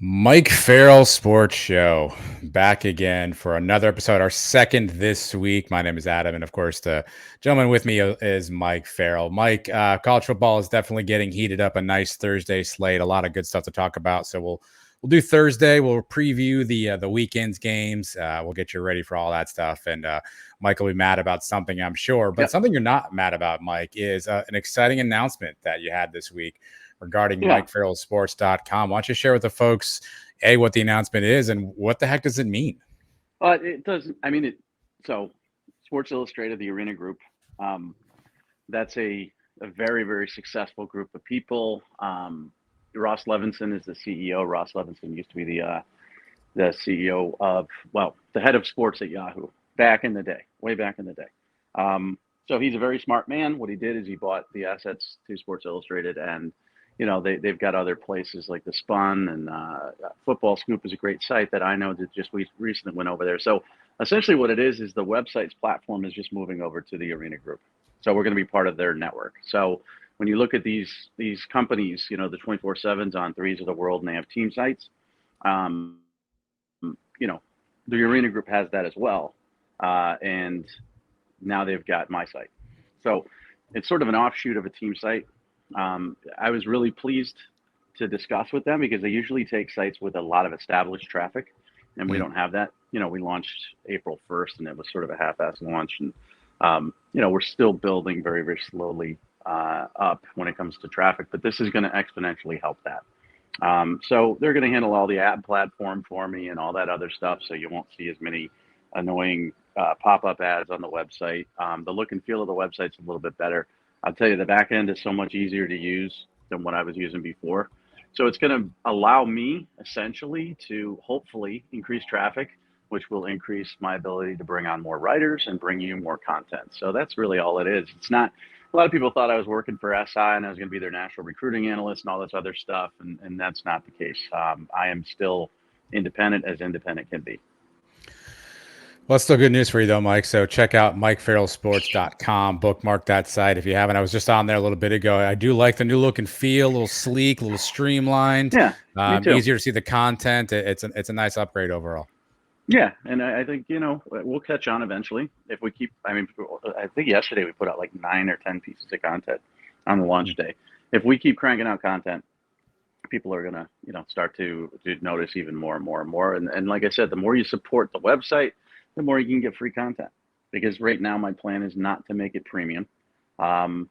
Mike Farrell Sports Show back again for another episode, our second this week. My name is Adam, and of course, the gentleman with me is Mike Farrell. Mike, college football is definitely getting heated up. A nice Thursday slate, a lot of good stuff to talk about. So we'll do Thursday. We'll preview the weekend's games. We'll get you ready for all that stuff. And Mike will be mad about something, I'm sure, but something you're not mad about, Mike, is an exciting announcement that you had this week regarding MikeFarrellSports.com. Why don't you share with the folks, what the announcement is and what the heck does it mean? It doesn't. So Sports Illustrated, the Arena Group, that's a very, very successful group of people. Ross Levinson is the CEO. Ross Levinson used to be the CEO of, the head of sports at Yahoo back in the day, way back in the day. So he's a very smart man. What he did is he bought the assets to Sports Illustrated, and they've got other places like the Spun, and Football Scoop is a great site that I know that just we recently went over there. So essentially what it is the website's platform is just moving over to the Arena Group. So we're going to be part of their network. So when you look at these companies, the 24/7s on threes of the world, and they have team sites, the Arena Group has that as well. And now they've got my site. So it's sort of an offshoot of a team site. I was really pleased to discuss with them because they usually take sites with a lot of established traffic, and we don't have that. We launched April 1st, and it was sort of a half-assed launch, and we're still building very, very slowly up when it comes to traffic, but this is going to exponentially help that. So they're going to handle all the ad platform for me and all that other stuff, so you won't see as many annoying pop-up ads on the website. The look and feel of the website's a little bit better. I'll tell you, the back end is so much easier to use than what I was using before. So it's going to allow me essentially to hopefully increase traffic, which will increase my ability to bring on more writers and bring you more content. So that's really all it is. It's not, a lot of people thought I was working for SI and I was going to be their national recruiting analyst and all this other stuff. And that's not the case. I am still independent as independent can be. Well, it's still good news for you, though, Mike. So check out MikeFarrellSports.com. Bookmark that site if you haven't. I was just on there a little bit ago. I do like the new look and feel, a little sleek, a little streamlined. Yeah, me too. Easier to see the content. It's a nice upgrade overall. Yeah, and I think, we'll catch on eventually if we keep, I think yesterday we put out like 9 or 10 pieces of content on the launch day. If we keep cranking out content, people are going to, start to notice even more and more and more. And like I said, the more you support the website, the more you can get free content. Because right now my plan is not to make it premium. I'm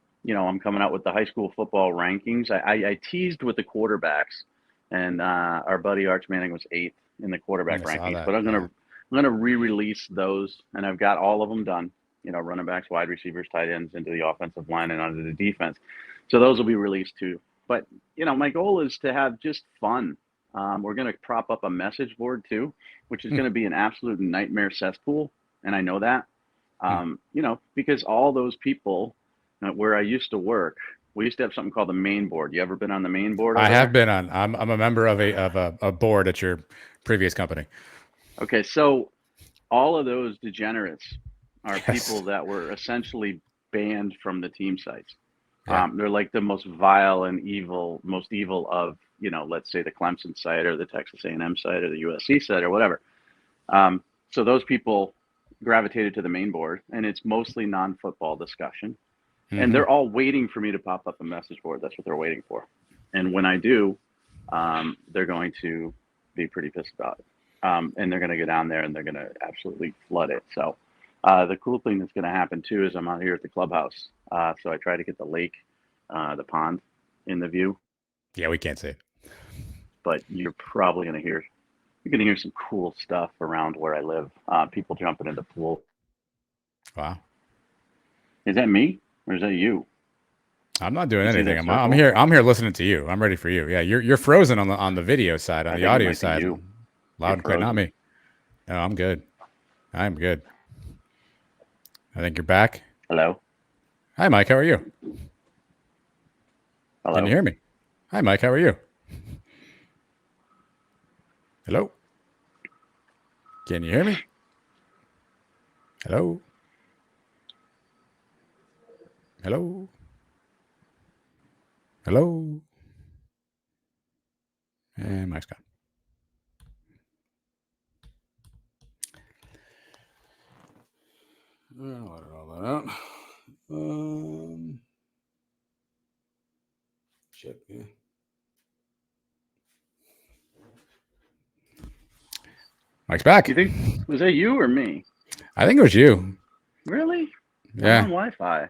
coming out with the high school football rankings. I teased with the quarterbacks, and our buddy Arch Manning was 8th in the quarterback rankings. But I'm gonna re-release those, and I've got all of them done. Running backs, wide receivers, tight ends, into the offensive line and onto the defense. So those will be released too. But my goal is to have just fun. We're going to prop up a message board too, which is going to be an absolute nightmare cesspool. And I know that, because all those people where I used to work, we used to have something called the main board. You ever been on the main board? I have been on. I'm a member of a board at your previous company. Okay. So all of those degenerates are people that were essentially banned from the team sites. Yeah. They're like the most vile and most evil of, let's say the Clemson site or the Texas A&M site or the USC site or whatever. So those people gravitated to the main board, and it's mostly non-football discussion. Mm-hmm. And they're all waiting for me to pop up a message board. That's what they're waiting for. And when I do, they're going to be pretty pissed about it. And they're going to get down there and they're going to absolutely flood it. So the cool thing that's going to happen too is I'm out here at the clubhouse. So I try to get the lake, the pond in the view. Yeah, we can't see it. But you're probably going to hear some cool stuff around where I live. People jumping in the pool. Wow. Is that me or is that you? I'm not doing anything. I'm here. I'm here listening to you. I'm ready for you. Yeah, you're frozen on the video side, on the audio side. Loud and clear. Not me. No, I'm good. I'm good. I think you're back. Hello. Hi, Mike. How are you? Hello. Can you hear me? Hi, Mike. How are you? Hello. Can you hear me? Hello. Hello. Hello. And Mike's gone. I'll let all that out. Shit, yeah. Mike's back. You think, was that you or me? I think it was you. Really? I'm Yeah. on Wi-Fi.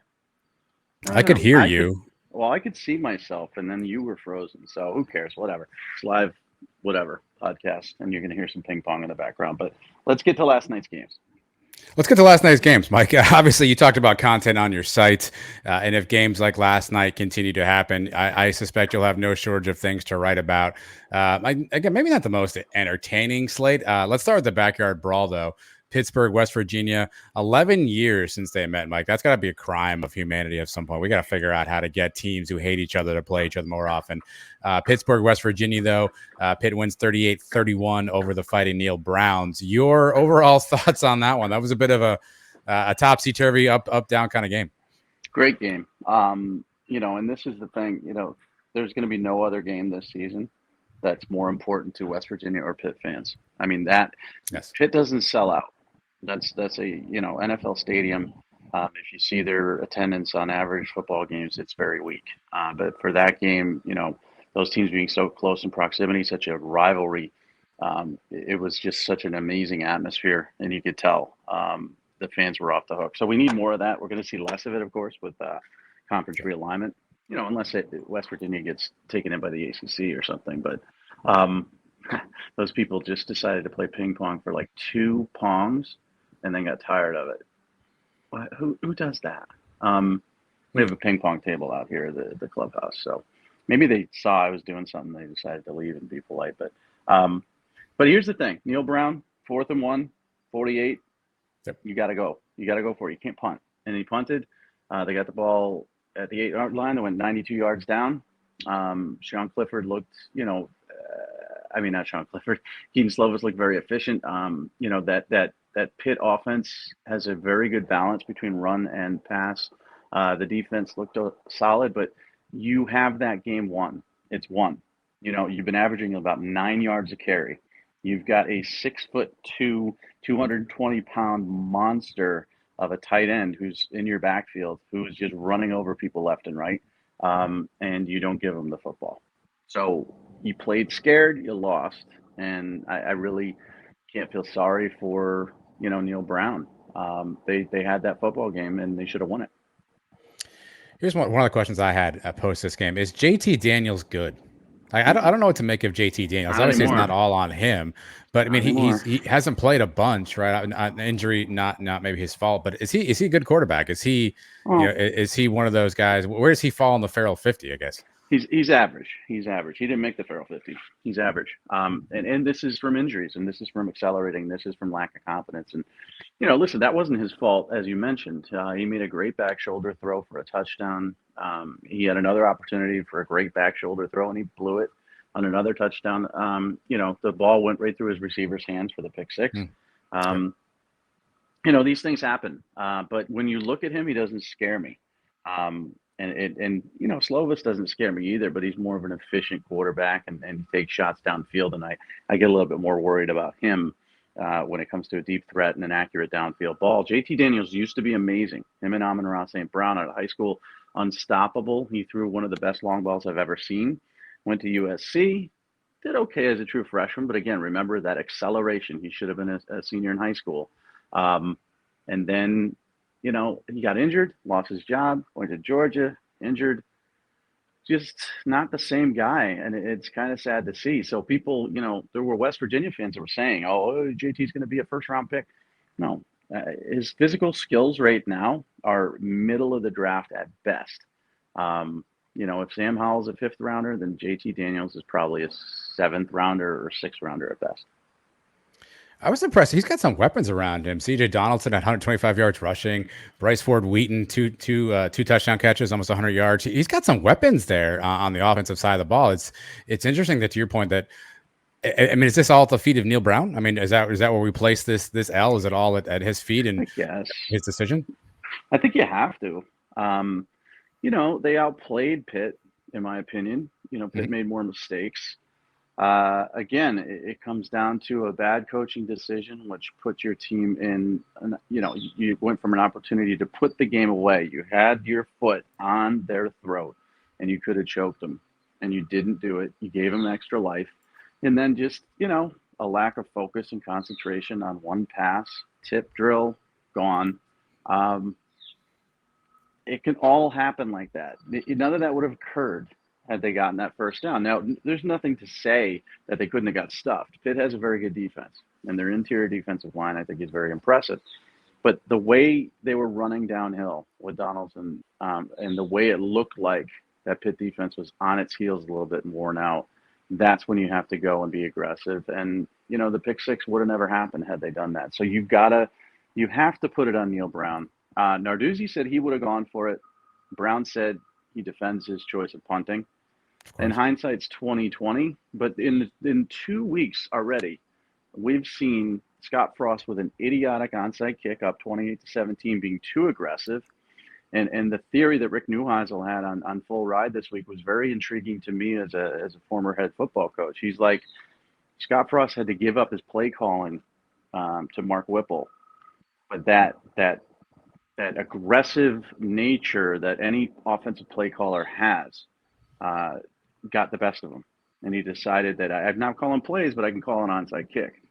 I could hear you. I could see myself, and then you were frozen. So who cares? Whatever. It's live, whatever podcast, and you're going to hear some ping pong in the background. But let's get to last night's games. Let's get to last night's games, Mike. Obviously, you talked about content on your site, and if games like last night continue to happen, I suspect you'll have no shortage of things to write about. Again, maybe not the most entertaining slate. Let's start with the backyard brawl, though. Pittsburgh, West Virginia, 11 years since they met, Mike. That's got to be a crime of humanity at some point. We got to figure out how to get teams who hate each other to play each other more often. Pittsburgh, West Virginia, though, Pitt wins 38-31 over the Fighting Neal Browns. Your overall thoughts on that one? That was a bit of a topsy-turvy, up-down kind of game. Great game. And this is the thing, there's going to be no other game this season that's more important to West Virginia or Pitt fans. I mean, Yes. Pitt doesn't sell out. That's a NFL stadium. If you see their attendance on average football games, it's very weak. But for that game, those teams being so close in proximity, such a rivalry, it was just such an amazing atmosphere, and you could tell the fans were off the hook. So we need more of that. We're going to see less of it, of course, with conference realignment. Unless West Virginia gets taken in by the ACC or something. But those people just decided to play ping pong for like 2 pongs and then got tired of it. Who does that? We have a ping pong table out here at the clubhouse, so maybe they saw I was doing something. They decided to leave and be polite. But here's the thing: Neal Brown, 4th and 1, 48. Yep. You got to go. You got to go for it. You can't punt. And he punted. They got the ball at the 8-yard line. They went 92 yards down. Sean Clifford looked, not Sean Clifford. Keaton Slovis looked very efficient. That Pitt offense has a very good balance between run and pass. The defense looked solid, but you have that game won. It's won. You've been averaging about 9 yards a carry. You've got a 6'2", 220-pound monster of a tight end who's in your backfield, who is just running over people left and right, and you don't give him the football. So you played scared, you lost, and I really can't feel sorry for Neal Brown. They had that football game, and they should have won it. Here's one of the questions I had post this game: is JT Daniels good? I don't know what to make of JT Daniels. Obviously, it's not all on him, but I mean, he hasn't played a bunch, right? Injury, not maybe his fault, but is he a good quarterback? Is he is he one of those guys? Where does he fall in the Farrell 50? I guess he's average. He's average. He didn't make the Farrell 50. He's average. And this is from injuries, and this is from accelerating. This is from lack of confidence. And listen, that wasn't his fault, as you mentioned. He made a great back shoulder throw for a touchdown. He had another opportunity for a great back shoulder throw, and he blew it on another touchdown. The ball went right through his receiver's hands for the pick six. These things happen. But when you look at him, he doesn't scare me. And Slovis doesn't scare me either, but he's more of an efficient quarterback and he takes shots downfield. And I get a little bit more worried about him when it comes to a deep threat and an accurate downfield ball. JT Daniels used to be amazing. Him and Amon-Ra St. Brown out of high school, unstoppable. He threw one of the best long balls I've ever seen. Went to USC, did okay as a true freshman. But again, remember that acceleration. He should have been a senior in high school. And then, he got injured, lost his job, went to Georgia, injured. Just not the same guy. And it's kind of sad to see. So people, there were West Virginia fans that were saying, JT's going to be a first-round pick. No, his physical skills right now are middle of the draft at best. If Sam Howell's a 5th rounder, then JT Daniels is probably a 7th rounder or 6th rounder at best. I was impressed. He's got some weapons around him. CJ Donaldson at 125 yards rushing. Bryce Ford Wheaton, two touchdown catches, almost 100 yards. He's got some weapons there on the offensive side of the ball. It's interesting that, to your point, that is this all at the feet of Neal Brown? I mean, is that where we place this L? Is it all at his feet and his decision? I think you have to. They outplayed Pitt, in my opinion. Pitt made more mistakes. Again, it comes down to a bad coaching decision, which put your team in, you went from an opportunity to put the game away. You had your foot on their throat and you could have choked them, and you didn't do it. You gave them extra life. And then just, a lack of focus and concentration on one pass, tip drill, gone. It can all happen like that. None of that would have occurred had they gotten that first down. Now, there's nothing to say that they couldn't have got stuffed. Pitt has a very good defense, and their interior defensive line, I think, is very impressive. But the way they were running downhill with Donaldson, and the way it looked like that Pitt defense was on its heels a little bit and worn out, that's when you have to go and be aggressive. And, the pick six would have never happened had they done that. So you have to put it on Neal Brown. Narduzzi said he would have gone for it. Brown said he defends his choice of punting. In hindsight's 2020, but in 2 weeks already, we've seen Scott Frost with an idiotic onside kick up 28-17 being too aggressive. And the theory that Rick Neuheisel had on Full Ride this week was very intriguing to me as a former head football coach. He's like, Scott Frost had to give up his play calling to Mark Whipple, but that aggressive nature that any offensive play caller has got the best of him. And he decided that I'm not calling plays, but I can call an onside kick.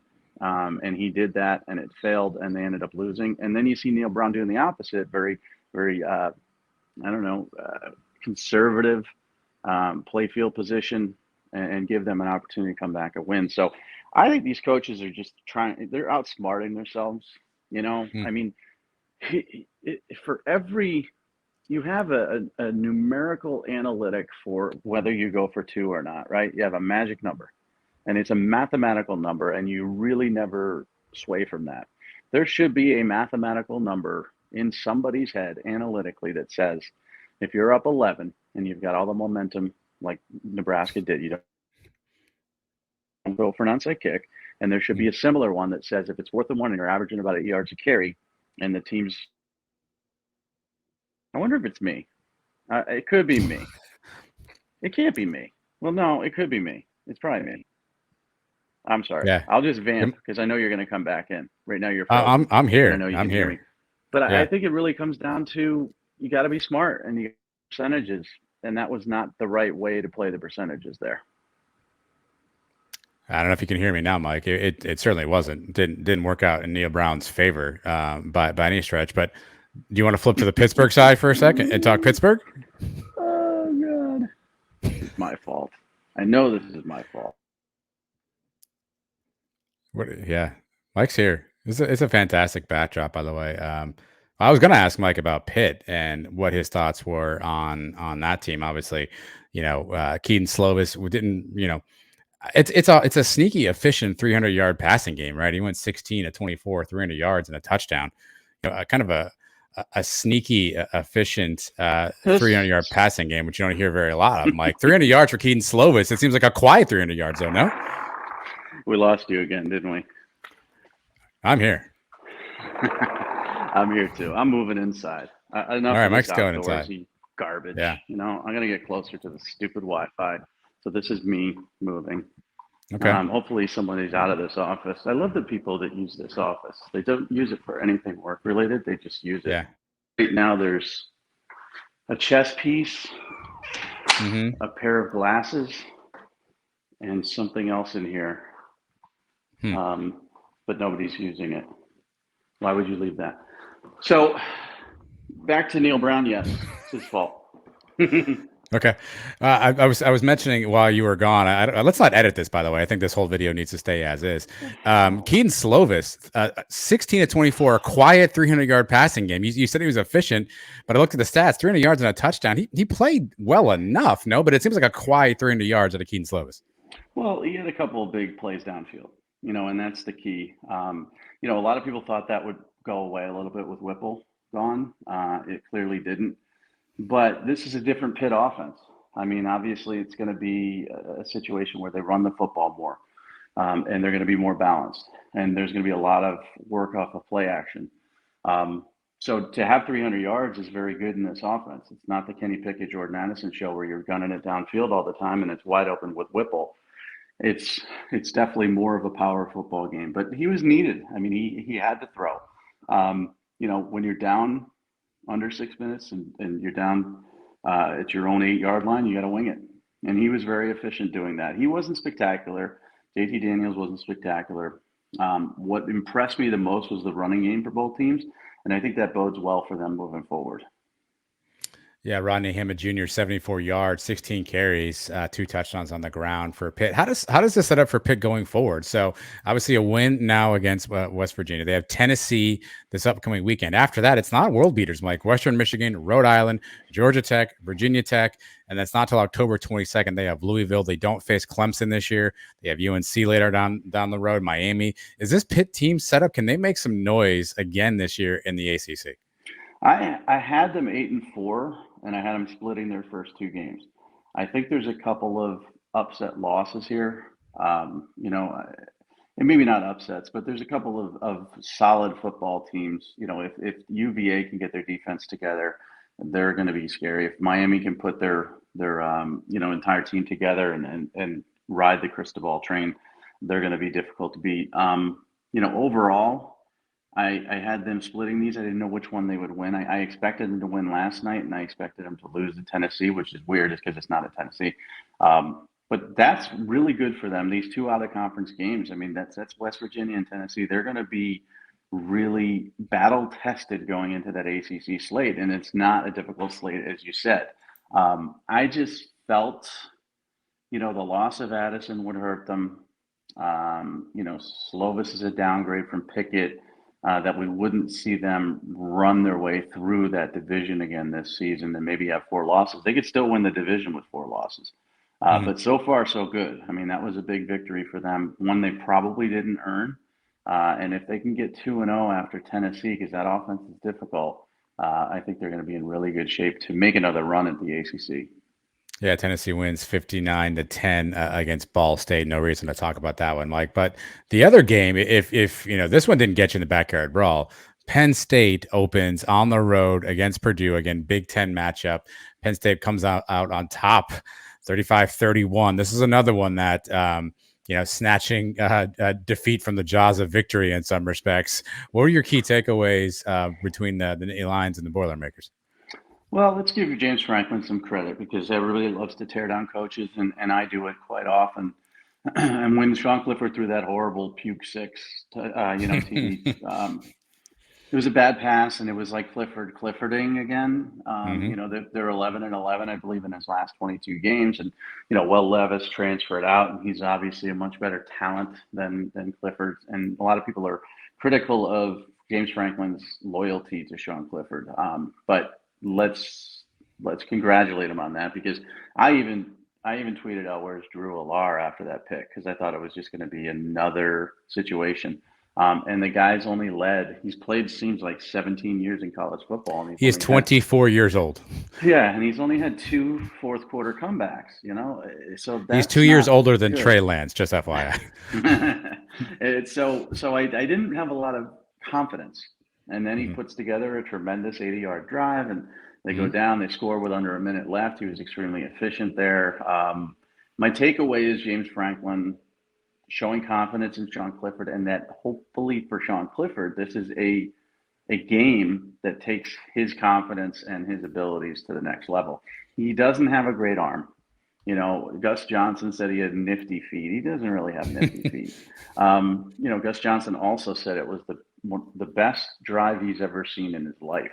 And he did that, and it failed, and they ended up losing. And then you see Neal Brown doing the opposite, very, very, conservative play field position, and give them an opportunity to come back and win. So I think these coaches are just they're outsmarting themselves. I mean, for every, you have a numerical analytic for whether you go for two or not, right? You have a magic number, and it's a mathematical number, and you really never sway from that. There should be a mathematical number in somebody's head analytically that says, if you're up 11 and you've got all the momentum like Nebraska did, you don't go for an onside kick. And there should be a similar one that says, if it's worth the one and you're averaging about 8 yards a carry, and the team's, I wonder if it's me. It could be me. It can't be me. Well, no, it could be me. It's probably me. I'm sorry. Yeah. I'll just vamp because I know you're going to come back in. Right now you're I'm here. I know you I'm can here. hear me. But I think it really comes down to, you got to be smart, and you get percentages, and that was not the right way to play the percentages there. I don't know if you can hear me now, Mike. It certainly wasn't. Didn't work out in Neal Brown's favor by any stretch. But do you want to flip to the Pittsburgh side for a second and talk Pittsburgh? Oh, God. It's my fault. I know this is my fault. Yeah, Mike's here. It's a fantastic backdrop, by the way. I was going to ask Mike about Pitt and what his thoughts were on that team. Obviously, Keaton Slovis didn't, it's a sneaky, efficient 300-yard passing game, right? He went 16-24, 300 yards and a touchdown. Kind of a sneaky, efficient 300-yard passing game, which you don't hear very a lot of. Mike, 300 yards for Keaton Slovis. It seems like a quiet 300 yards, though. No, we lost you again, didn't we? I'm here. I'm here too. I'm moving inside. Enough. All right, Mike's going inside. Garbage. Yeah. I'm gonna get closer to the stupid Wi-Fi. So this is me moving. Okay. Hopefully somebody's out of this office. I love the people that use this office. They don't use it for anything work related. They just use it. Yeah. Right now there's a chess piece, a pair of glasses, and something else in here. But nobody's using it. Why would you leave that? So back to Neal Brown. Yes, it's his fault. Okay. I was mentioning while you were gone, let's not edit this, by the way. I think this whole video needs to stay as is. Keaton Slovis, 16-24, a quiet 300-yard passing game. You said he was efficient, but I looked at the stats, 300 yards and a touchdown. He played well enough, no? But it seems like a quiet 300 yards out of Keaton Slovis. Well, he had a couple of big plays downfield, and that's the key. A lot of people thought that would go away a little bit with Whipple gone. It clearly didn't. But this is a different Pitt offense. I mean, obviously, it's going to be a situation where they run the football more, and they're going to be more balanced. And there's going to be a lot of work off of play action. So to have 300 yards is very good in this offense. It's not the Kenny Pickett, Jordan Addison show where you're gunning it downfield all the time and it's wide open with Whipple. It's definitely more of a power football game, but he was needed. I mean, he had to throw. When you're down under 6 minutes and you're down at your own 8-yard line, you got to wing it. And he was very efficient doing that. He wasn't spectacular. JT Daniels wasn't spectacular. What impressed me the most was the running game for both teams, and I think that bodes well for them moving forward. Yeah, Rodney Hammond Jr., 74 yards, 16 carries, 2 touchdowns on the ground for Pitt. How does this set up for Pitt going forward? So obviously a win now against West Virginia. They have Tennessee this upcoming weekend. After that, it's not world beaters, Mike. Western Michigan, Rhode Island, Georgia Tech, Virginia Tech, and that's not till October 22nd. They have Louisville. They don't face Clemson this year. They have UNC later down the road, Miami. Is this Pitt team set up? Can they make some noise again this year in the ACC? I had them 8-4, and I had them splitting their first 2 games. I think there's a couple of upset losses here. And maybe not upsets, but there's a couple of solid football teams. If UVA can get their defense together, they're going to be scary. If Miami can put their entire team together and ride the Cristobal train, they're going to be difficult to beat. Overall, I had them splitting these. I didn't know which one they would win. I expected them to win last night, and I expected them to lose to Tennessee, which is weird, just because it's not a Tennessee. But that's really good for them. These 2 out-of-conference games. I mean, that's West Virginia and Tennessee. They're going to be really battle-tested going into that ACC slate, and it's not a difficult slate, as you said. I just felt, the loss of Addison would hurt them. Slovis is a downgrade from Pickett. That we wouldn't see them run their way through that division again this season and maybe have 4 losses. They could still win the division with 4 losses. But so far, so good. I mean, that was a big victory for them, one they probably didn't earn. And if they can get 2-0 after Tennessee, because that offense is difficult, I think they're going to be in really good shape to make another run at the ACC. Yeah, Tennessee wins 59-10 against Ball State. No reason to talk about that one, Mike. But the other game, if this one didn't get you in the backyard brawl, Penn State opens on the road against Purdue. Again, Big Ten matchup. Penn State comes out on top, 35-31. This is another one that snatching defeat from the jaws of victory in some respects. What were your key takeaways between the Lions and the Boilermakers? Well, let's give James Franklin some credit, because everybody loves to tear down coaches, and I do it quite often. And when Sean Clifford threw that horrible puke 6, it was a bad pass, and it was like Cliffording again. They're 11-11, I believe, in his last 22 games, and Will Levis transferred out, and he's obviously a much better talent than Clifford. And a lot of people are critical of James Franklin's loyalty to Sean Clifford, but let's congratulate him on that, because I even tweeted out, "Where's Drew Alar?" after that pick, because I thought it was just going to be another situation. And the guy's he's played, seems like 17 years in college football. And he is 24 years old. Yeah, and he's only had 2 fourth-quarter comebacks, so he's 2 years older than Trey Lance, just FYI. So I didn't have a lot of confidence. And then he puts together a tremendous 80-yard drive, and they go down. They score with under a minute left. He was extremely efficient there. My takeaway is James Franklin showing confidence in Sean Clifford, and that hopefully for Sean Clifford, this is a game that takes his confidence and his abilities to the next level. He doesn't have a great arm. Gus Johnson said he had nifty feet. He doesn't really have nifty feet. Gus Johnson also said it was the best drive he's ever seen in his life,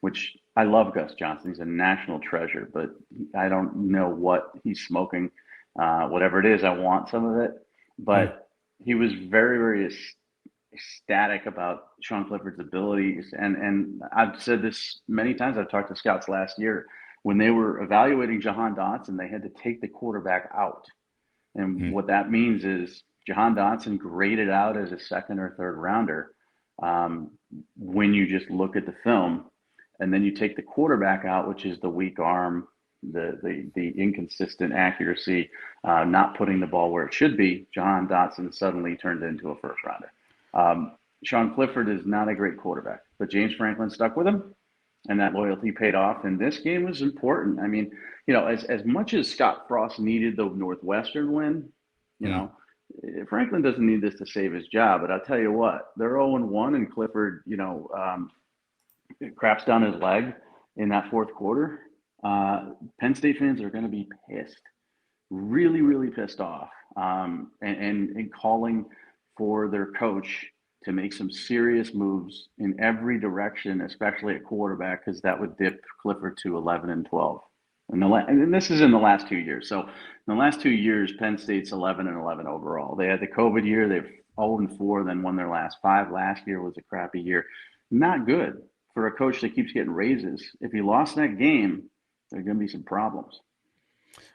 which I love Gus Johnson. He's a national treasure, but I don't know what he's smoking. Whatever it is, I want some of it. But he was very, very ecstatic about Sean Clifford's abilities. And I've said this many times. I've talked to scouts last year. When they were evaluating Jahan Dotson, they had to take the quarterback out. And what that means is Jahan Dotson graded out as a 2nd or 3rd rounder when you just look at the film. And then you take the quarterback out, which is the weak arm, the inconsistent accuracy, not putting the ball where it should be. Jahan Dotson suddenly turned into a 1st rounder. Sean Clifford is not a great quarterback, but James Franklin stuck with him, and that loyalty paid off. And this game was important. I mean, as much as Scott Frost needed the Northwestern win, You know, Franklin doesn't need this to save his job, but I'll tell you what, they're 0-1 and Clifford, craps down his leg in that fourth quarter. Penn State fans are going to be pissed, really, really pissed off, and calling for their coach to make some serious moves in every direction, especially at quarterback, because that would dip Clifford to 11-12. And this is in the last 2 years. So in the last 2 years, Penn State's 11-11 overall. They had the COVID year. They've 0-4, then won their last 5. Last year was a crappy year. Not good for a coach that keeps getting raises. If he lost that game, there are going to be some problems.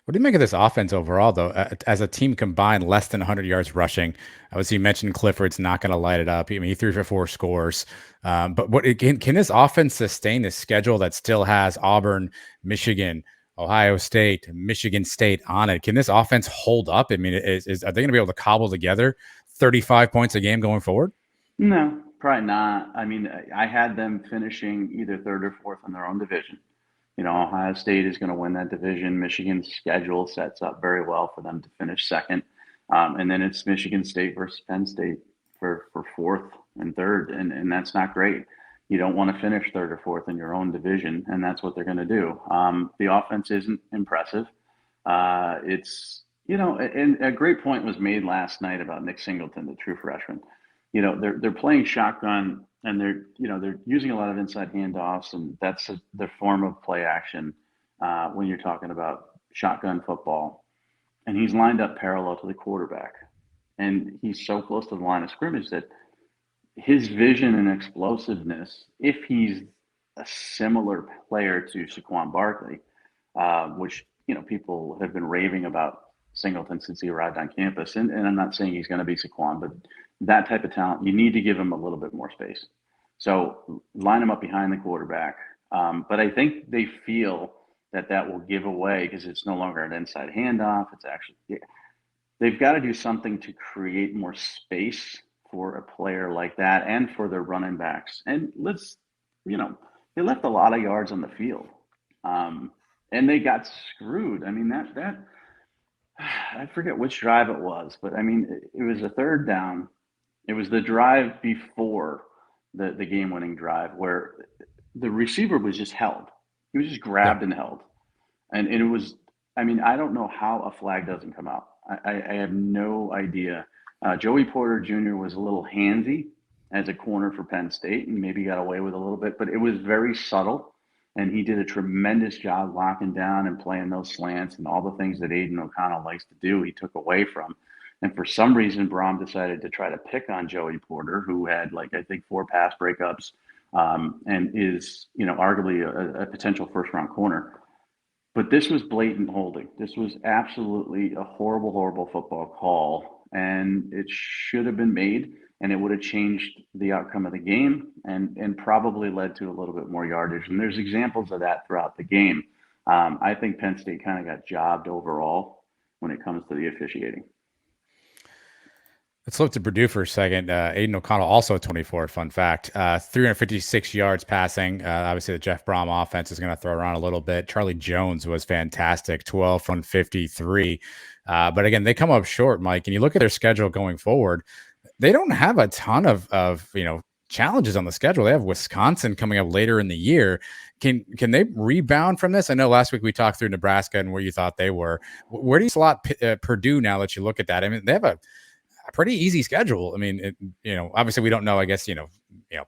What do you make of this offense overall, though? As a team combined, less than 100 yards rushing. Obviously, you mentioned Clifford's not going to light it up. I mean, he threw for 4 scores. But can this offense sustain this schedule that still has Auburn, Michigan, Ohio State, Michigan State on it? Can this offense hold up? I mean, are they going to be able to cobble together 35 points a game going forward? No, probably not. I mean, I had them finishing either third or fourth in their own division. Ohio State is going to win that division. Michigan's schedule sets up very well for them to finish second. And then it's Michigan State versus Penn State for fourth and third. And that's not great. You don't want to finish third or fourth in your own division. And that's what they're going to do. The offense isn't impressive. And a great point was made last night about Nick Singleton, the true freshman. They're playing shotgun, and they're using a lot of inside handoffs, and that's their form of play action when you're talking about shotgun football. And he's lined up parallel to the quarterback, and he's so close to the line of scrimmage that his vision and explosiveness, if he's a similar player to Saquon Barkley, which people have been raving about Singleton since he arrived on campus, and I'm not saying he's going to be Saquon, but that type of talent, you need to give him a little bit more space. So line him up behind the quarterback. But I think they feel that will give away because it's no longer an inside handoff. It's actually, they've got to do something to create more space for a player like that and for their running backs. And they left a lot of yards on the field. And they got screwed. I mean, that I forget which drive it was, but I mean, it was a third down. It was the drive before the game-winning drive where the receiver was just held. He was just grabbed and held. And it was, I mean, I don't know how a flag doesn't come out. I have no idea. Joey Porter Jr. was a little handsy as a corner for Penn State and maybe got away with a little bit, but it was very subtle. And he did a tremendous job locking down and playing those slants and all the things that Aiden O'Connell likes to do, he took away from. And for some reason, Braum decided to try to pick on Joey Porter, who had, I think, 4 pass breakups and is, arguably a potential first-round corner. But this was blatant holding. This was absolutely a horrible, horrible football call. And it should have been made, and it would have changed the outcome of the game and probably led to a little bit more yardage. And there's examples of that throughout the game. I think Penn State kind of got jobbed overall when it comes to the officiating. Let's look to Purdue for a second. Aiden O'Connell, also 24, fun fact. 356 yards passing. Obviously, the Jeff Braum offense is going to throw around a little bit. Charlie Jones was fantastic, 12 from 53. But again, they come up short, Mike. And you look at their schedule going forward, they don't have a ton of challenges on the schedule. They have Wisconsin coming up later in the year. Can they rebound from this? I know last week we talked through Nebraska and where you thought they were. Where do you slot Purdue now that you look at that? I mean, they have a pretty easy schedule. I mean, obviously we don't know. I guess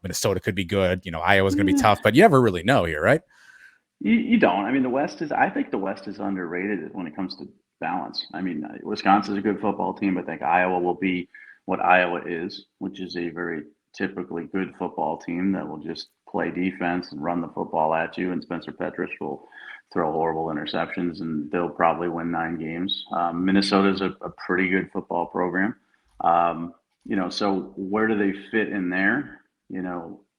Minnesota could be good. Iowa's going to be tough, but you never really know here, right? You don't. I mean, I think the West is underrated when it comes to balance. I mean, Wisconsin's a good football team, but I think Iowa will be what Iowa is, which is a very typically good football team that will just play defense and run the football at you. And Spencer Petras will throw horrible interceptions, and they'll probably win 9 games. Minnesota's a pretty good football program. So where do they fit in there?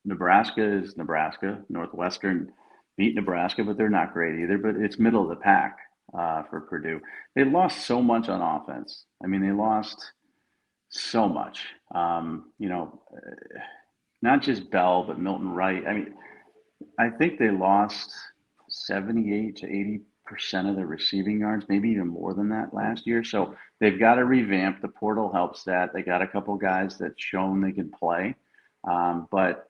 Nebraska is Nebraska. Northwestern beat Nebraska, but they're not great either. But it's middle of the pack for Purdue. They lost so much on offense. I mean, they lost so much. Not just Bell, but Milton Wright. I mean, I think they lost 78 to of their receiving yards, maybe even more than that last year. So they've got to revamp. The portal helps that. They got a couple guys that shown they can play. But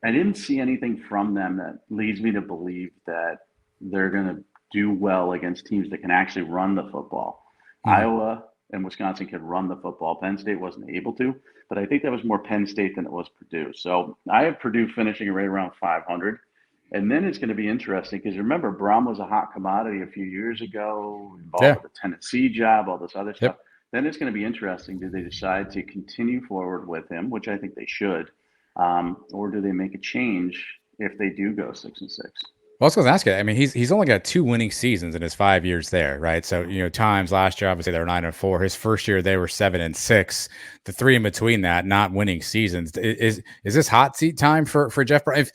I didn't see anything from them that leads me to believe that they're going to do well against teams that can actually run the football. Iowa and Wisconsin could run the football. Penn State wasn't able to, but I think that was more Penn State than it was Purdue. So I have Purdue finishing right around 500. And then it's going to be interesting because remember, Braum was a hot commodity a few years ago, involved with the Tennessee job, all this other stuff. Then it's going to be interesting. Do they decide to continue forward with him, which I think they should, or do they make a change if they do go 6-6? Well, I was going to ask you. I mean, he's only got 2 winning seasons in his 5 years there, right? So times last year, obviously they were 9-4. His first year they were 7-6. The 3 in between that, not winning seasons. Is this hot seat time for Jeff Brown?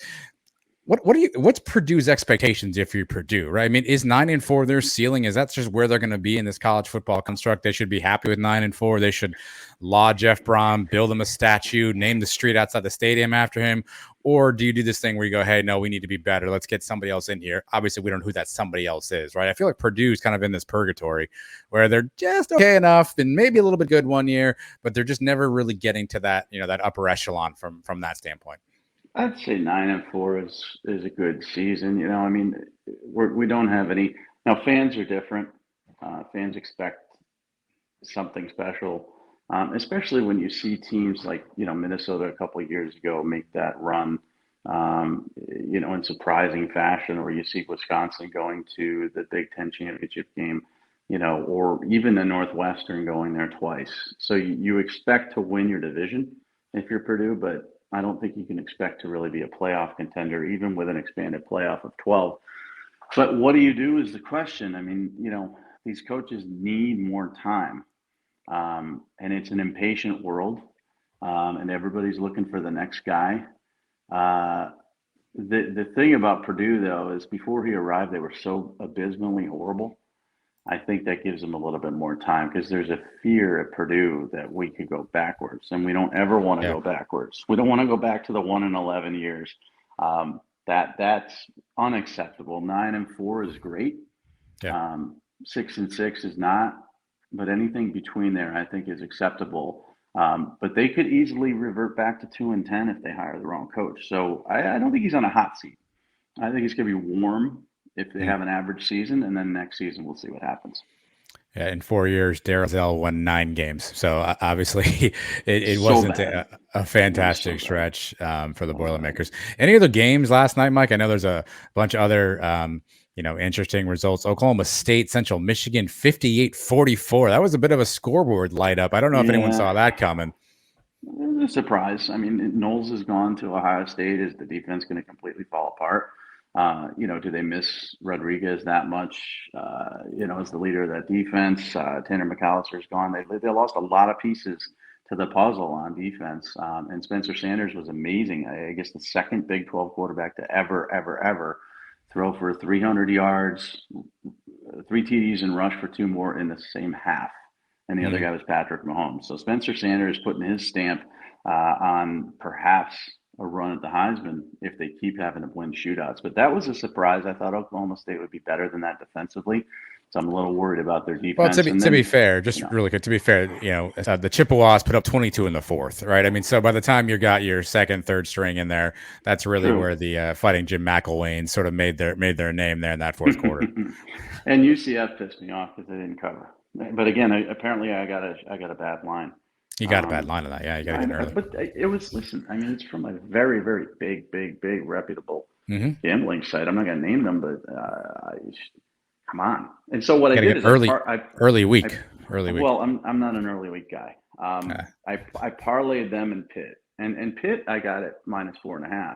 What's Purdue's expectations if you're Purdue, right? I mean, is 9-4 their ceiling? Is that just where they're going to be in this college football construct? They should be happy with 9-4. They should laud Jeff Brown, build him a statue, name the street outside the stadium after him. Or do you do this thing where you go, hey, no, we need to be better. Let's get somebody else in here. Obviously, we don't know who that somebody else is, right? I feel like Purdue's kind of in this purgatory where they're just okay enough and maybe a little bit good one year, but they're just never really getting to that, that upper echelon from that standpoint. I'd say 9-4 is a good season. I mean, we don't have any now. Fans are different. Fans expect something special, especially when you see teams like Minnesota a couple of years ago make that run, in surprising fashion, or you see Wisconsin going to the Big Ten championship game, or even the Northwestern going there twice. So you expect to win your division if you're Purdue, but I don't think you can expect to really be a playoff contender, even with an expanded playoff of 12. But what do you do is the question. I mean, these coaches need more time. And it's an impatient world. And everybody's looking for the next guy. The thing about Purdue, though, is before he arrived, they were so abysmally horrible. I think that gives them a little bit more time because there's a fear at Purdue that we could go backwards, and we don't ever want to go backwards. We don't want to go back to the 1-11 years. That's unacceptable. 9-4 is great. 6-6 is not, but anything between there, I think, is acceptable. But they could easily revert back to 2-10 if they hire the wrong coach. So I don't think he's on a hot seat. I think it's going to be warm if they have an average season, and then next season we'll see what happens. Yeah, in 4 years, Darryl Zell won 9 games. So obviously it wasn't a fantastic stretch for the Boilermakers. Any other games last night, Mike? I know there's a bunch of other interesting results. Oklahoma State, Central Michigan, 58-44. That was a bit of a scoreboard light up. I don't know if anyone saw that coming. It was a surprise. I mean, Knowles has gone to Ohio State. Is the defense going to completely fall apart? Do they miss Rodriguez that much? As the leader of that defense, Tanner McAllister's gone. They lost a lot of pieces to the puzzle on defense. And Spencer Sanders was amazing. I guess the second Big 12 quarterback to ever throw for 300 yards, 3 TDs, and rush for 2 more in the same half. And the other guy was Patrick Mahomes. So Spencer Sanders putting his stamp on perhaps a run at the Heisman if they keep having to win shootouts. But that was a surprise. I thought Oklahoma State would be better than that defensively. So I'm a little worried about their defense. Well, to be fair, just really quick, to be fair, the Chippewas put up 22 in the fourth, right? I mean, so by the time you got your second, third string in there, that's really where the Fighting Jim McElwain sort of made their name there in that fourth quarter. And UCF pissed me off because they didn't cover. But again, apparently I got a bad line. You got a bad line on that. Yeah, you got to get early. But it was, listen, I mean, it's from a very, very big reputable gambling site. I'm not going to name them, but come on. And so what I did is early week. Well, I'm not an early week guy. I parlayed them in Pitt. And Pitt, I got it -4.5.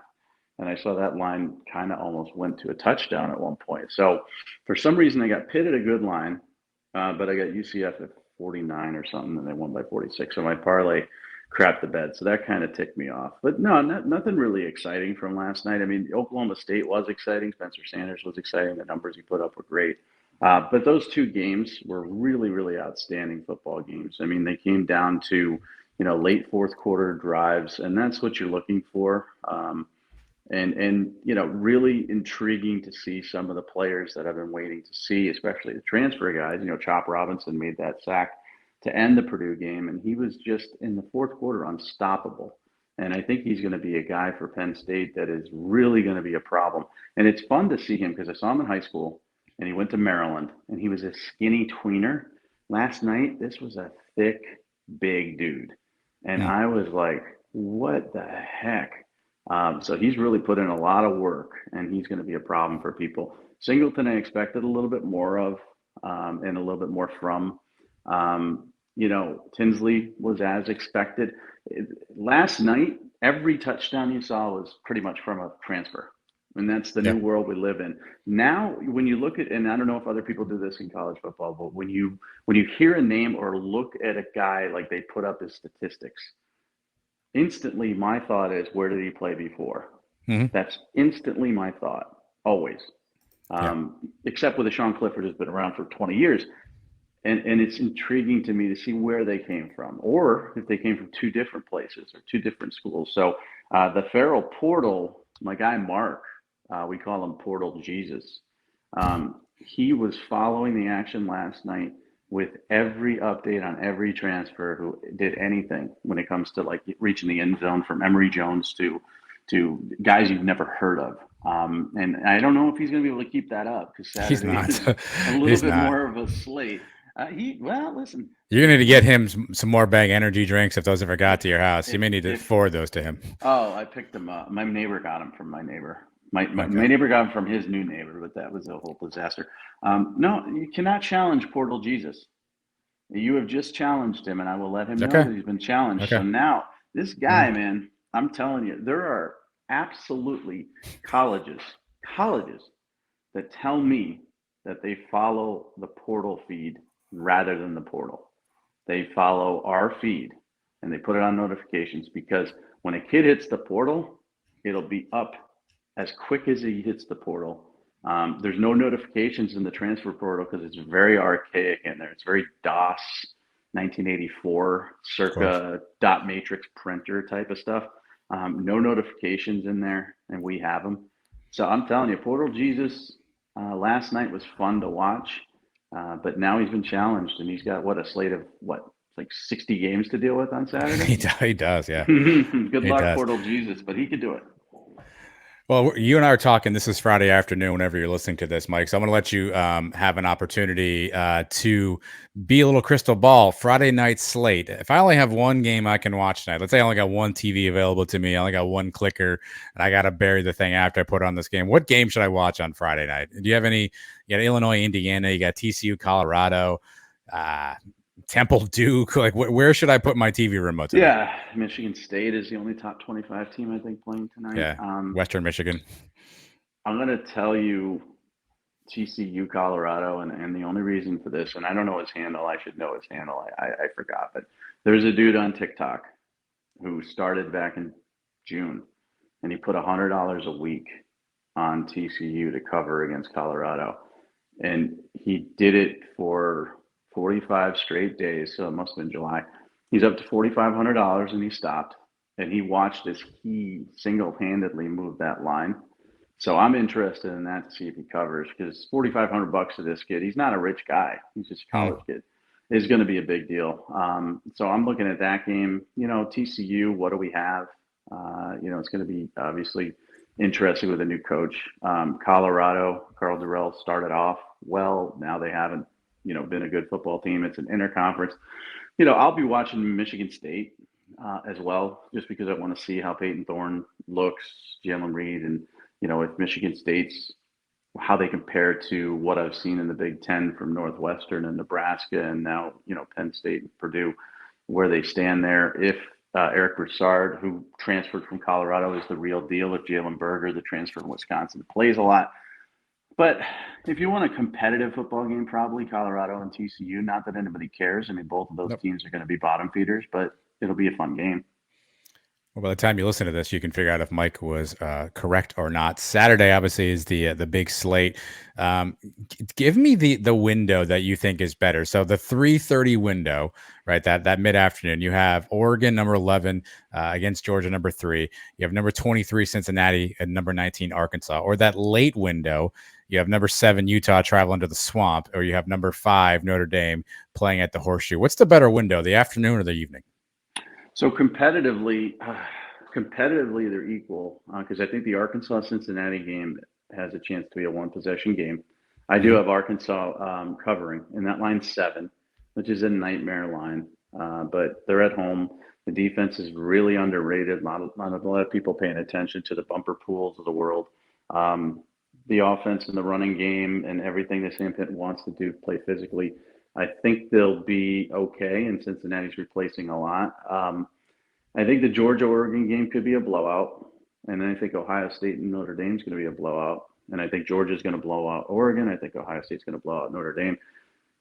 And I saw that line kind of almost went to a touchdown at one point. So for some reason, I got Pitt at a good line, but I got UCF at 49 or something, and they won by 46. So my parlay crapped the bed. So that kind of ticked me off. But no, nothing really exciting from last night. I mean, Oklahoma State was exciting. Spencer Sanders was exciting. The numbers he put up were great. But those 2 games were really, really outstanding football games. I mean, they came down to, late fourth quarter drives, and that's what you're looking for. and really intriguing to see some of the players that I've been waiting to see, especially the transfer guys. Chop Robinson made that sack to end the Purdue game, and he was just in the fourth quarter unstoppable. And I think he's going to be a guy for Penn State that is really going to be a problem. And it's fun to see him because I saw him in high school, and he went to Maryland, and he was a skinny tweener. Last night, this was a thick, big dude. And I was like, what the heck? So he's really put in a lot of work, and he's going to be a problem for people. Singleton, I expected a little bit more of, and a little bit more from. Tinsley was as expected. Last night, every touchdown you saw was pretty much from a transfer. And that's the new world we live in. Now, when you look at, and I don't know if other people do this in college football, but when you hear a name or look at a guy, like they put up his statistics, instantly my thought is, where did he play before? That's instantly my thought, always. Except with a Sean Clifford who's been around for 20 years. And it's intriguing to me to see where they came from, or if they came from two different places or two different schools. So the Farrell portal, my guy Mark, we call him Portal Jesus. He was following the action last night with every update on every transfer who did anything when it comes to like reaching the end zone, from Emory Jones to guys you've never heard of. And I don't know if he's going to be able to keep that up, because Saturday is a little bit more of a slate. Listen. You're gonna need to get him some more Bang energy drinks if those ever got to your house. You may need to forward those to him. Oh, I picked them up. My neighbor got them from my neighbor. My neighbor got them from his new neighbor, but that was a whole disaster. No, you cannot challenge Portal Jesus. You have just challenged him, and I will let him know that he's been challenged. So now, this guy, man, I'm telling you, there are absolutely colleges that tell me that they follow the portal feed rather than the portal. They follow our feed, and they put it on notifications, because when a kid hits the portal, it'll be up as quick as he hits the portal. There's no notifications in the transfer portal because it's very archaic in there. It's very DOS, 1984, circa dot matrix printer type of stuff. No notifications in there, and we have them. So I'm telling you, Portal Jesus last night was fun to watch, but now he's been challenged, and he's got a slate of like 60 games to deal with on Saturday. He does, yeah. Good luck, Portal Jesus, but he could do it. Well, you and I are talking. This is Friday afternoon whenever you're listening to this, Mike. So I'm going to let you have an opportunity to be a little crystal ball. Friday night slate. If I only have one game I can watch tonight, let's say I only got one TV available to me, I only got one clicker, and I got to bury the thing after I put on this game. What game should I watch on Friday night? Do you have any? You got Illinois, Indiana. You got TCU, Colorado. Temple, Duke. Like, where should I put my TV remote tonight? Yeah, Michigan State is the only top 25 team I think playing tonight. Yeah, Western Michigan. I'm going to tell you TCU, Colorado, and the only reason for this, and I don't know his handle. I should know his handle. I forgot, but there's a dude on TikTok who started back in June, and he put $100 a week on TCU to cover against Colorado, and he did it for 45 straight days, so it must have been July. He's up to $4,500, and he stopped, and he watched as he single-handedly moved that line. So I'm interested in that to see if he covers, because $4,500 to this kid, he's not a rich guy, he's just a college kid, is going to be a big deal. So I'm looking at that game. TCU, what do we have? It's going to be obviously interesting with a new coach. Colorado, Carl Durrell started off well. Now they haven't been a good football team. It's an interconference. I'll be watching Michigan State as well, just because I want to see how Peyton Thorne looks, Jalen Reed, and if Michigan State's, how they compare to what I've seen in the Big Ten from Northwestern and Nebraska, and now Penn State and Purdue, where they stand there. If Eric Broussard, who transferred from Colorado, is the real deal. If Jalen Berger, the transfer from Wisconsin, plays a lot. But if you want a competitive football game, probably Colorado and TCU. Not that anybody cares. I mean, both of those teams are going to be bottom feeders, but it'll be a fun game. Well, by the time you listen to this, you can figure out if Mike was correct or not. Saturday, obviously, is the big slate. Give me the window that you think is better. So the 3:30 window, right? That mid afternoon. You have Oregon number 11 against Georgia number 3. You have number 23 Cincinnati and number 19 Arkansas. Or that late window, you have number 7 Utah traveling to the Swamp, or you have number 5 Notre Dame playing at the Horseshoe. What's the better window, the afternoon or the evening? So competitively they're equal because I think the Arkansas-Cincinnati game has a chance to be a one-possession game. I do have Arkansas covering, and that line's 7, which is a nightmare line. But they're at home. The defense is really underrated. Not a lot of people paying attention to the bumper pools of the world. The offense and the running game and everything that Sam Pitt wants to do, play physically. I think they'll be okay, and Cincinnati's replacing a lot. I think the Georgia-Oregon game could be a blowout, and then I think Ohio State and Notre Dame is going to be a blowout, and I think Georgia's going to blow out Oregon. I think Ohio State's going to blow out Notre Dame.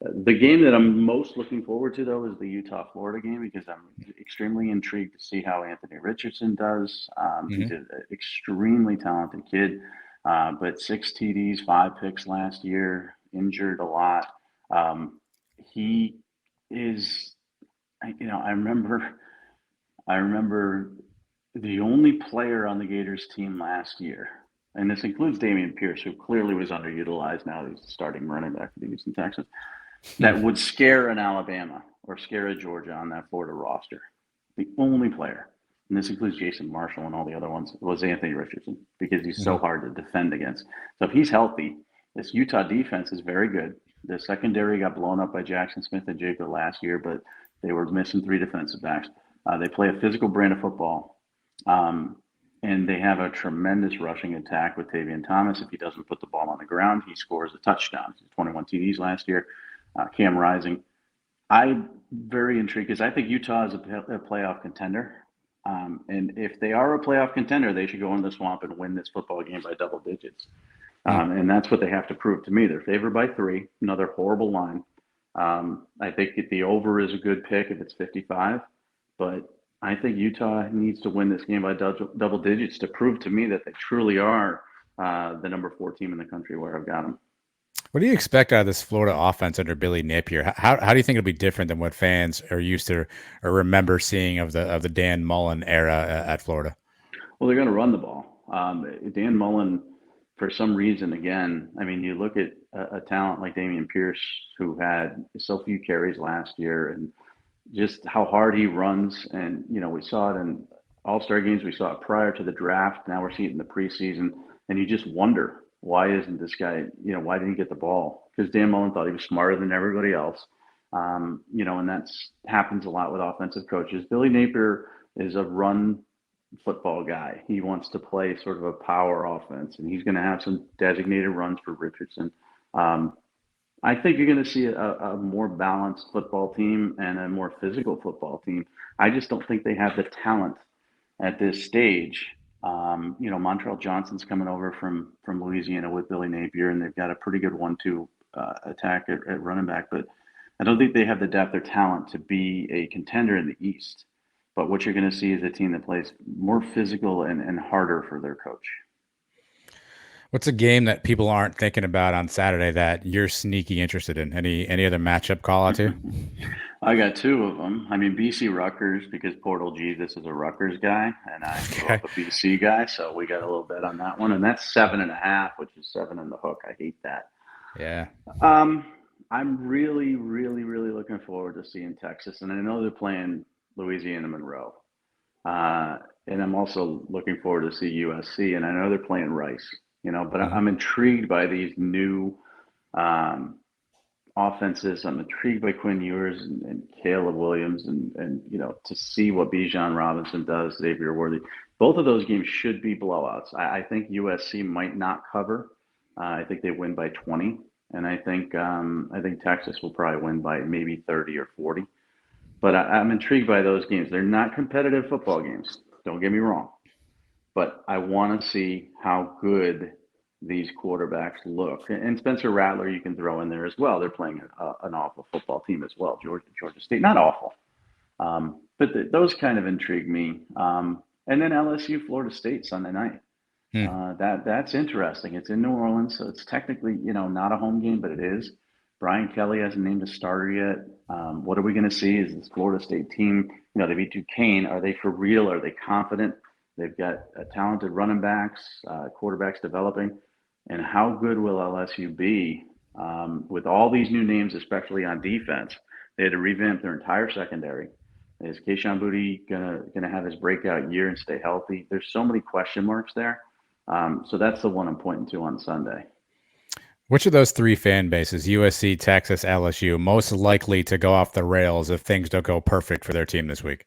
The game that I'm most looking forward to, though, is the Utah-Florida game because I'm extremely intrigued to see how Anthony Richardson does. He's an extremely talented kid, but 6 TDs, 5 picks last year, injured a lot. He is, I remember the only player on the Gators team last year, and this includes Dameon Pierce, who clearly was underutilized. Now he's the starting running back for the Houston Texans, that would scare an Alabama or scare a Georgia on that Florida roster. The only player, and this includes Jason Marshall and all the other ones, was Anthony Richardson because he's so hard to defend against. So if he's healthy, this Utah defense is very good. The secondary got blown up by Jackson Smith and Jacob last year, but they were missing 3 defensive backs. They play a physical brand of football, and they have a tremendous rushing attack with Tavion Thomas. If he doesn't put the ball on the ground, he scores a touchdown. 21 TDs last year. Cam Rising. I'm very intrigued because I think Utah is a playoff contender. And if they are a playoff contender, they should go into the Swamp and win this football game by double digits. And that's what they have to prove to me. They're favored by 3, another horrible line. I think the over is a good pick if it's 55, but I think Utah needs to win this game by double digits to prove to me that they truly are the number 4 team in the country where I've got them. What do you expect out of this Florida offense under Billy Napier? How do you think it'll be different than what fans are used to or remember seeing of the Dan Mullen era at Florida? Well, they're going to run the ball. Dan Mullen, for some reason, again, I mean, you look at a talent like Dameon Pierce, who had so few carries last year, and just how hard he runs. And, we saw it in all-star games. We saw it prior to the draft. Now we're seeing it in the preseason. And you just wonder, why isn't this guy, why didn't he get the ball? Because Dan Mullen thought he was smarter than everybody else. And that's happens a lot with offensive coaches. Billy Napier is a run football guy. He wants to play sort of a power offense, and he's going to have some designated runs for Richardson. I think you're going to see a more balanced football team and a more physical football team. I just don't think they have the talent at this stage. Montrell Johnson's coming over from Louisiana with Billy Napier, and they've got a pretty good 1-2 attack at running back, but I don't think they have the depth or talent to be a contender in the East. But what you're going to see is a team that plays more physical and harder for their coach. What's a game that people aren't thinking about on Saturday that you're sneaky interested in? Any other matchup call out to? I got 2 of them. I mean, BC Rutgers, because Portal Jesus is a Rutgers guy, and I'm a BC guy, so we got a little bet on that one. And that's 7.5, which is 7 in the hook. I hate that. Yeah. I'm really, really, really looking forward to seeing Texas, and I know they're playing Louisiana Monroe. And I'm also looking forward to see USC, and I know they're playing Rice. But I'm intrigued by these new offenses. I'm intrigued by Quinn Ewers and Caleb Williams and to see what Bijan Robinson does, Xavier Worthy. Both of those games should be blowouts. I think USC might not cover. I think they win by 20. And I think Texas will probably win by maybe 30 or 40. But I'm intrigued by those games. They're not competitive football games. Don't get me wrong. But I want to see how good these quarterbacks look. And Spencer Rattler, you can throw in there as well. They're playing an awful football team as well. Georgia State, not awful. But those kind of intrigue me. And And then LSU Florida State Sunday night. That's interesting. It's in New Orleans, so it's technically, not a home game, but it is. Brian Kelly hasn't named a starter yet. What are we going to see? Is this Florida State team, they beat Duquesne. Are they for real? Are they confident? They've got talented running backs, quarterbacks developing. And how good will LSU be with all these new names, especially on defense? They had to revamp their entire secondary. Is Keishawn Boutte gonna have his breakout year and stay healthy? There's so many question marks there. So that's the one I'm pointing to on Sunday. Which of those three fan bases, USC, Texas, LSU, most likely to go off the rails if things don't go perfect for their team this week?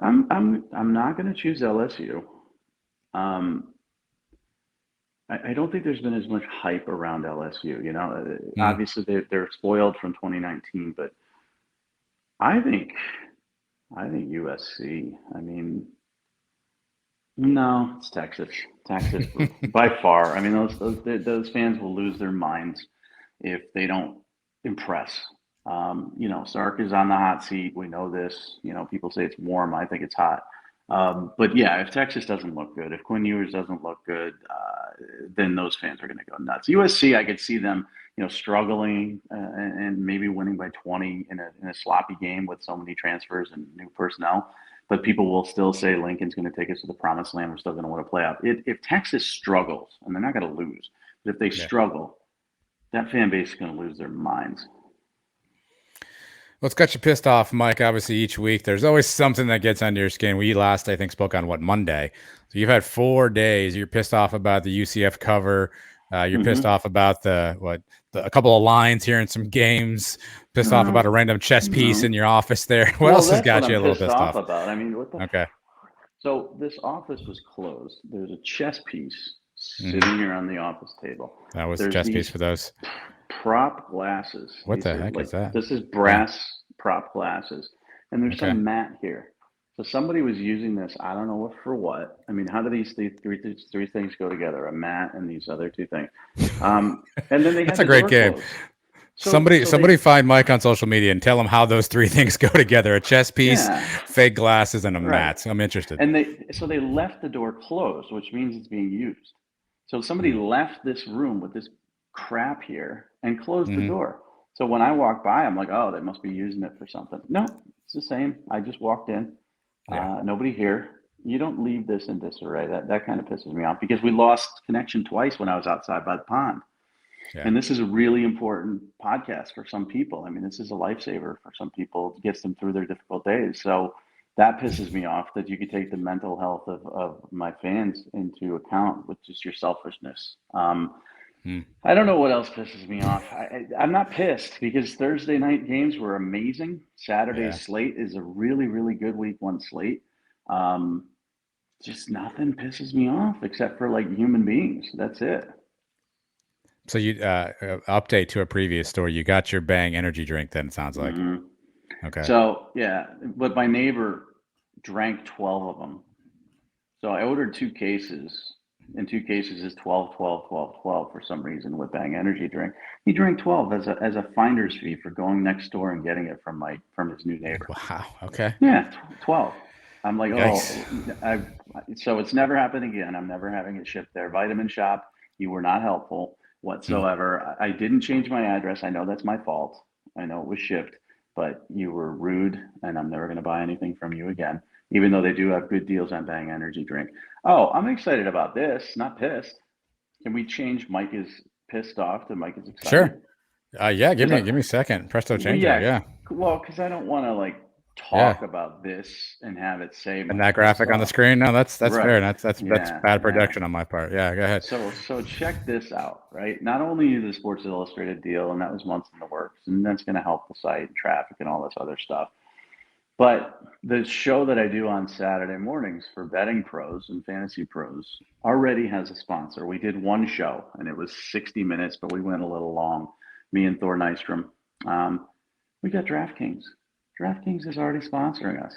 I'm not going to choose LSU. I don't think there's been as much hype around LSU. Obviously they're spoiled from 2019, but I think USC. I mean, no, it's Texas. Texas by far. I mean, those fans will lose their minds if they don't impress. Sark is on the hot seat. We know this. People say it's warm. I think it's hot. But yeah, if Texas doesn't look good, if Quinn Ewers doesn't look good, then those fans are going to go nuts. USC, I could see them, struggling and maybe winning by 20 in a sloppy game with so many transfers and new personnel. But people will still say Lincoln's going to take us to the promised land. We're still going to win a playoff. If Texas struggles, and they're not going to lose, but if they struggle, that fan base is going to lose their minds. What's got you pissed off, Mike? Obviously, each week there's always something that gets under your skin. We last, I think, spoke on Monday. So you've had 4 days. You're pissed off about the UCF cover. You're pissed off about a couple of lines here in some games. Pissed off about a random chess piece in your office there. What else has got you a little pissed off about? I mean, what the? Okay. So this office was closed. There's a chess piece sitting here on the office table. That was the chess piece for those. Prop glasses. What the heck is that? This is brass prop glasses. And there's some mat here. So somebody was using this, I don't know for what. I mean, how do these three things go together? A mat and these other two things. And then they That's a great game. Somebody find Mike on social media and tell him how those three things go together: a chess piece, fake glasses, and a mat. I'm interested. And they left the door closed, which means it's being used. So somebody left this room with this crap here and closed the door. So when I walk by, I'm like, oh, they must be using it for something. No, it's the same. I just walked in. Nobody here. You don't leave this in disarray. That kind of pisses me off because we lost connection twice when I was outside by the pond. Yeah. And this is a really important podcast for some people. I mean, this is a lifesaver for some people. It gets them through their difficult days. So that pisses me off that you could take the mental health of my fans into account with just your selfishness. I don't know what else pisses me off. I'm not pissed because Thursday night games were amazing. Saturday's slate is a really, really good week 1 slate. Just nothing pisses me off except for like human beings. That's it. So you update to a previous story. You got your Bang energy drink then, it sounds like. Okay. So, yeah, but my neighbor drank 12 of them. So I ordered 2 cases. And 2 cases is 12 for some reason with Bang energy drink. He drank 12 as a finder's fee for going next door and getting it from his new neighbor. Wow. Okay. Yeah, 12. I'm like, so it's never happened again. I'm never having it shipped there. Vitamin Shop, you were not helpful whatsoever. I didn't change my address. I know that's my fault. I know it was shipped, but you were rude, and I'm never going to buy anything from you again, even though they do have good deals on Bang energy drink. Oh, I'm excited about this, not pissed. Can we change Mike is pissed off to Mike is excited? Sure. Yeah, give me a second. Presto change. Yeah. Well, because I don't want to talk about this and have it say and that graphic on the screen. No, that's fair. That's bad production on my part. Yeah, go ahead. So check this out, right? Not only the Sports Illustrated deal, and that was months in the works, and that's going to help the site and traffic and all this other stuff. But the show that I do on Saturday mornings for betting pros and fantasy pros already has a sponsor. We did 1 show, and it was 60 minutes, but we went a little long, me and Thor Nystrom. We got DraftKings. DraftKings is already sponsoring us.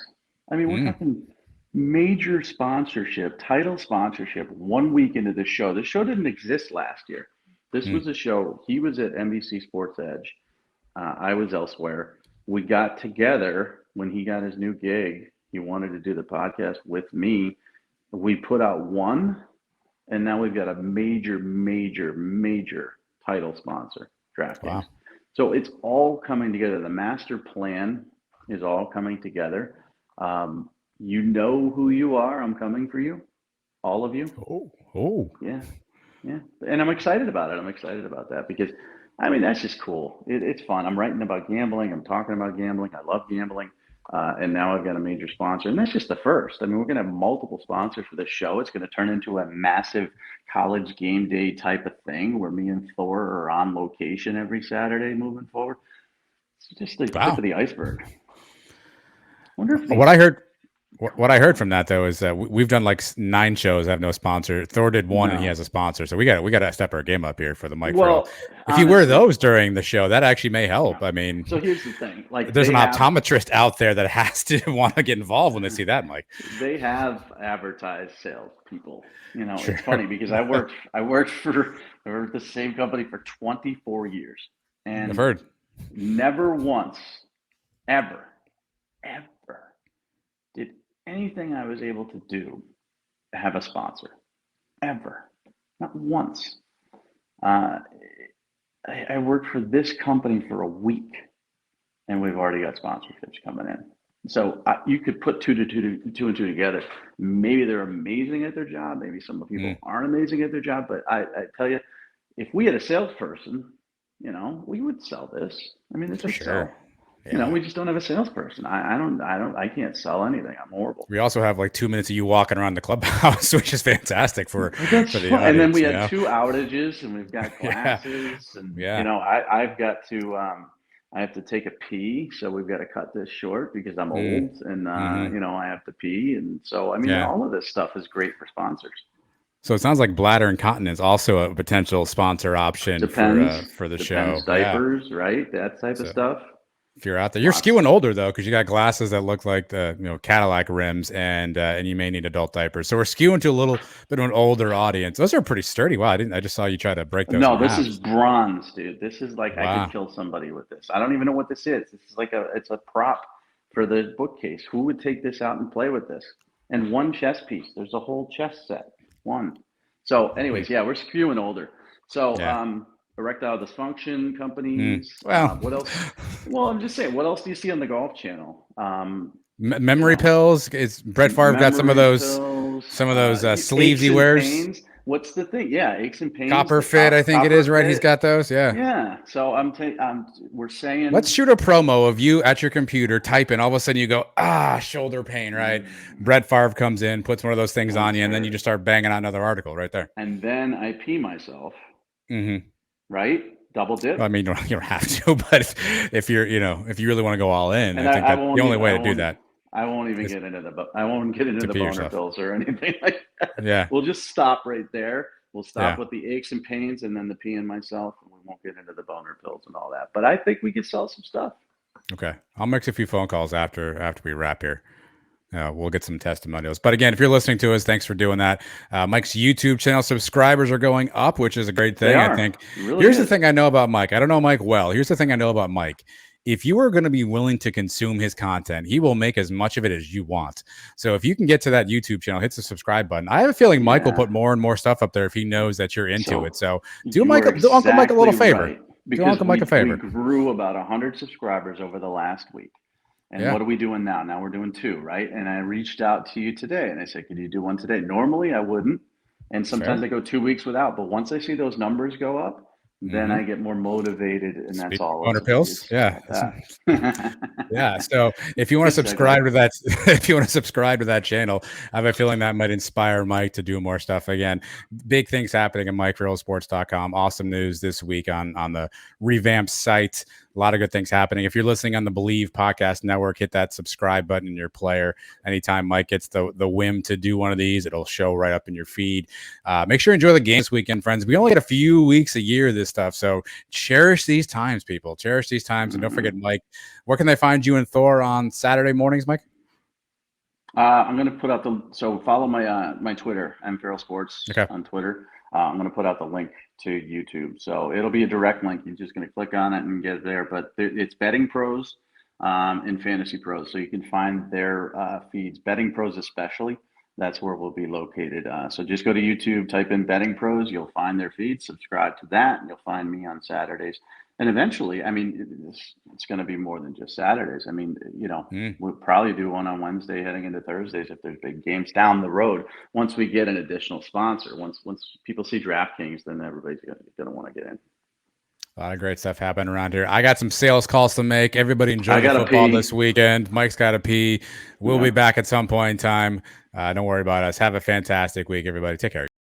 I mean, we're talking major sponsorship, title sponsorship 1 week into the show. The show didn't exist last year. This was a show. He was at NBC Sports Edge. I was elsewhere. we got together when he got his new gig. He wanted to do the podcast with me. We put out one, and now we've got a major title sponsor, DraftKings. Wow. So it's all coming together. The master plan is all coming together. You know who you are. I'm coming for you, all of you. Oh. Yeah. And I'm excited about it. I'm excited about that because, I mean, that's just cool. It's fun. I'm writing about gambling. I'm talking about gambling. I love gambling. And now I've got a major sponsor. And that's just the first. I mean, we're going to have multiple sponsors for this show. It's going to turn into a massive college game day type of thing where me and Thor are on location every Saturday moving forward. It's just the tip of the iceberg. What I heard from that though is that we've done like 9 shows that have no sponsor. Thor did one and he has a sponsor, so we got to step our game up here for the mic. Well, if you wear those during the show, that actually may help. I mean, so here's the thing: like, there's an optometrist out there that has to want to get involved when they see that mic. They have advertised sales people. You know, It's funny because I worked for the same company for 24 years, and I've heard never once, ever did anything I was able to do have a sponsor, ever, not once. I worked for this company for a week, and we've already got sponsorships coming in. So you could put two and two together. Maybe they're amazing at their job. Maybe some people aren't amazing at their job. But I tell you, if we had a salesperson, you know, we would sell this. I mean, it's a sell. Yeah. You know, we just don't have a salesperson. I can't sell anything. I'm horrible. We also have like 2 minutes of you walking around the clubhouse, which is fantastic for the audience, and then we had 2 outages, and we've got classes, and you know, I've got to I have to take a pee, so we've got to cut this short because I'm old, and you know, I have to pee, and so I mean, all of this stuff is great for sponsors. So it sounds like bladder incontinence also a potential sponsor option for the show. Diapers, right? That type of stuff. If you're out there, you're skewing older though, because you got glasses that look like the Cadillac rims, and you may need adult diapers. So we're skewing to a little bit of an older audience. Those are pretty sturdy. Wow, I just saw you try to break those. No, this is bronze, dude. This is like I could kill somebody with this. I don't even know what this is. This is like it's a prop for the bookcase. Who would take this out and play with this? And one chess piece. There's a whole chess set. One. So, anyways, we're skewing older. So, erectile dysfunction companies. What else? Well, I'm just saying, what else do you see on the Golf Channel? Memory pills. Is Brett Favre got some of those sleeves he wears? Pains. What's the thing? Yeah, aches and pains. Copper Fit, I think it is, right? He's got those. Yeah. So we're saying, let's shoot a promo of you at your computer typing. All of a sudden you go, shoulder pain, right? Brett Favre comes in, puts one of those things on you, and then you just start banging out another article right there. And then I pee myself. Right? Double dip. I mean, you don't have to, but if you really want to go all in, I think that's the only way to do that. I won't even get into the boner pills or anything like that. Yeah. We'll just stop right there. We'll stop with the aches and pains and then the peeing myself, and we won't get into the boner pills and all that. But I think we could sell some stuff. Okay. I'll make a few phone calls after we wrap here. We'll get some testimonials. But again, if you're listening to us, thanks for doing that. Mike's YouTube channel subscribers are going up, which is a great thing, I think. Here's the thing I know about Mike. I don't know Mike well. Here's the thing I know about Mike. If you are going to be willing to consume his content, he will make as much of it as you want. So if you can get to that YouTube channel, hit the subscribe button. I have a feeling Mike will put more and more stuff up there if he knows that you're into it. So do Uncle Mike a little favor. Right. Because Uncle Mike a favor. We grew about 100 subscribers over the last week. And what are we doing now? Now we're doing 2, right? And I reached out to you today and I said, could you do one today? Normally I wouldn't. And sometimes I go 2 weeks without. But once I see those numbers go up, then I get more motivated, and that's all. Boner pills, yeah. So if you want to subscribe to that channel, I have a feeling that might inspire Mike to do more stuff. Again, big things happening at MikeFarrellSports.com. Awesome news this week on the revamped site. A lot of good things happening. If you're listening on the Believe Podcast Network, hit that subscribe button in your player. Anytime Mike gets the whim to do one of these, it'll show right up in your feed. Make sure you enjoy the game this weekend, friends. We only get a few weeks a year of this stuff, so cherish these times, people. Cherish these times, and don't forget, Mike, where can they find you and Thor on Saturday mornings, Mike? I'm going to put out so follow my Twitter, Farrell Sports on Twitter. I'm going to put out the link to YouTube. So it'll be a direct link. You're just going to click on it and get there. But it's Betting Pros in Fantasy Pros. So you can find their feeds, Betting Pros especially. That's where we'll be located. So just go to YouTube, type in Betting Pros. You'll find their feed. Subscribe to that, and you'll find me on Saturdays. And eventually, I mean, it's going to be more than just Saturdays. I mean, we'll probably do one on Wednesday heading into Thursdays if there's big games down the road. Once we get an additional sponsor, once people see DraftKings, then everybody's going to want to get in. A lot of great stuff happening around here. I got some sales calls to make. Everybody enjoy the football this weekend. Mike's got to pee. We'll be back at some point in time. Don't worry about us. Have a fantastic week, everybody. Take care.